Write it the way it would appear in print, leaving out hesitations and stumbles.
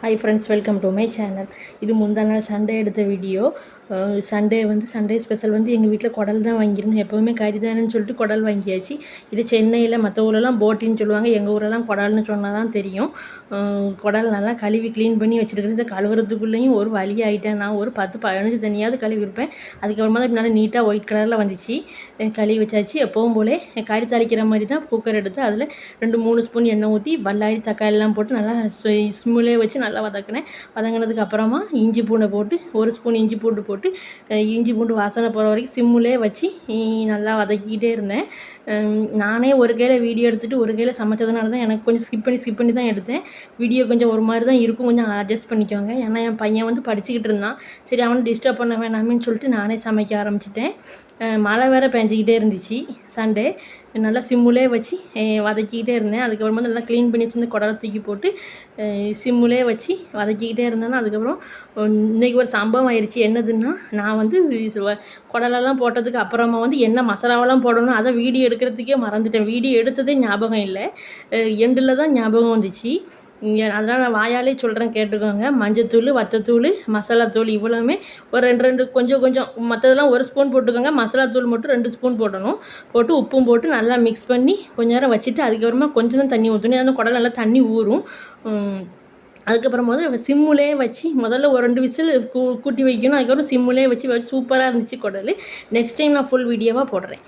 Hi friends, welcome to my channel. இது முந்தா நாள் சண்டே எடுத்த வீடியோ. சண்டே ஸ்பெஷல் எங்கள் வீட்டில் குடல் தான் வாங்கியிருந்தோம். எப்போவுமே கறி தானேன்னு சொல்லிட்டு குடல் வாங்கியாச்சு. இது சென்னையில் மற்ற ஊரெல்லாம் போட்டின்னு சொல்லுவாங்க, எங்கள் ஊரெல்லாம் குடல்னு சொன்னால் தான் தெரியும். குடல் நல்லா கழுவி க்ளீன் பண்ணி வச்சுருக்கிறது. இந்த கழுவுறதுக்குள்ளேயும் ஒரு வழி ஆகிட்டேன். நான் ஒரு 10-15 தண்ணியாவது கழுவிருப்பேன். அதுக்கப்புறமா தான் நல்லா நீட்டாக ஒயிட் கலரில் வந்துச்சு. கழுவி வச்சாச்சு. எப்பவும் போல கறி தாளிக்கிற மாதிரி தான் குக்கர் எடுத்து அதில் 2-3 ஸ்பூன் எண்ணெய் ஊற்றி பல்லாரி தக்காளிலாம் போட்டு நல்லா ஸ்மிலே வச்சு நல்லா வதக்கினேன். வதங்கினதுக்கு அப்புறமா இஞ்சி பூண்டை போட்டு 1 ஸ்பூன் இஞ்சி பூண்டு போட்டு இஞ்சி பூண்டு வாசனை போகிற வரைக்கும் சிம்முலே வச்சு நல்லா வதக்கிக்கிட்டே இருந்தேன். நானே ஒரு கையில் வீடியோ எடுத்துகிட்டு ஒரு கையில் சமைச்சதுனால தான் எனக்கு கொஞ்சம் ஸ்கிப் பண்ணி தான் எடுத்தேன். வீடியோ கொஞ்சம் ஒரு மாதிரி தான் இருக்கும், கொஞ்சம் அட்ஜஸ்ட் பண்ணிக்கோங்க. ஏன்னா என் பையன் படிச்சுக்கிட்டு இருந்தான். சரி, அவனை டிஸ்டர்ப் பண்ண வேணாமேன்னு சொல்லிட்டு நானே சமைக்க ஆரம்பிச்சிட்டேன். மழை வேறு பெஞ்சிக்கிட்டே இருந்துச்சு. சண்டே நல்லா சிம்முலே வச்சு வதக்கிக்கிட்டே இருந்தேன். அதுக்கப்புறமா நல்லா க்ளீன் பண்ணி வச்சுருந்து குடலை தூக்கி போட்டு சிம்முலே வச்சு வதக்கிக்கிட்டே இருந்தேன்னா, அதுக்கப்புறம் இன்றைக்கி ஒரு சம்பவம் ஆயிடுச்சு. என்னதுன்னா, நான் குடலெல்லாம் போட்டதுக்கு அப்புறமா என்ன மசாலாவெல்லாம் போடணும் அதை வீடியோ எடுக்கிறதுக்கே மறந்துட்டேன். வீடியோ எடுத்ததே ஞாபகம் இல்லை. எண்டில் தான் ஞாபகம் வந்துச்சு. அதனால் நான் வாயாலே சொல்கிறேன், கேட்டுக்கோங்க. மஞ்சத்தூள், வத்தத்தூள், மசாலாத்தூள் இவ்வளவுமே ஒரு 2 கொஞ்சம் கொஞ்சம், மற்றதெல்லாம் 1 ஸ்பூன் போட்டுக்கோங்க. மசாலாத்தூள் மட்டும் 2 ஸ்பூன் போடணும். போட்டு உப்பும் போட்டு நல்லா மிக்ஸ் பண்ணி கொஞ்ச நேரம் வச்சுட்டு அதுக்கப்புறமா கொஞ்சம் தான் தண்ணி ஊற்றணும். ஏன்னா குடல் நல்லா தண்ணி ஊறும். அதுக்கப்புறம் சிம்முலே வச்சு முதல்ல ஒரு 2 விசில் கூட்டி வைக்கணும். அதுக்கப்புறம் சிம்முலே வச்சு சூப்பராக இருந்துச்சு குடல். நெக்ஸ்ட் டைம் நான் ஃபுல் வீடியோவாக போடுறேன்.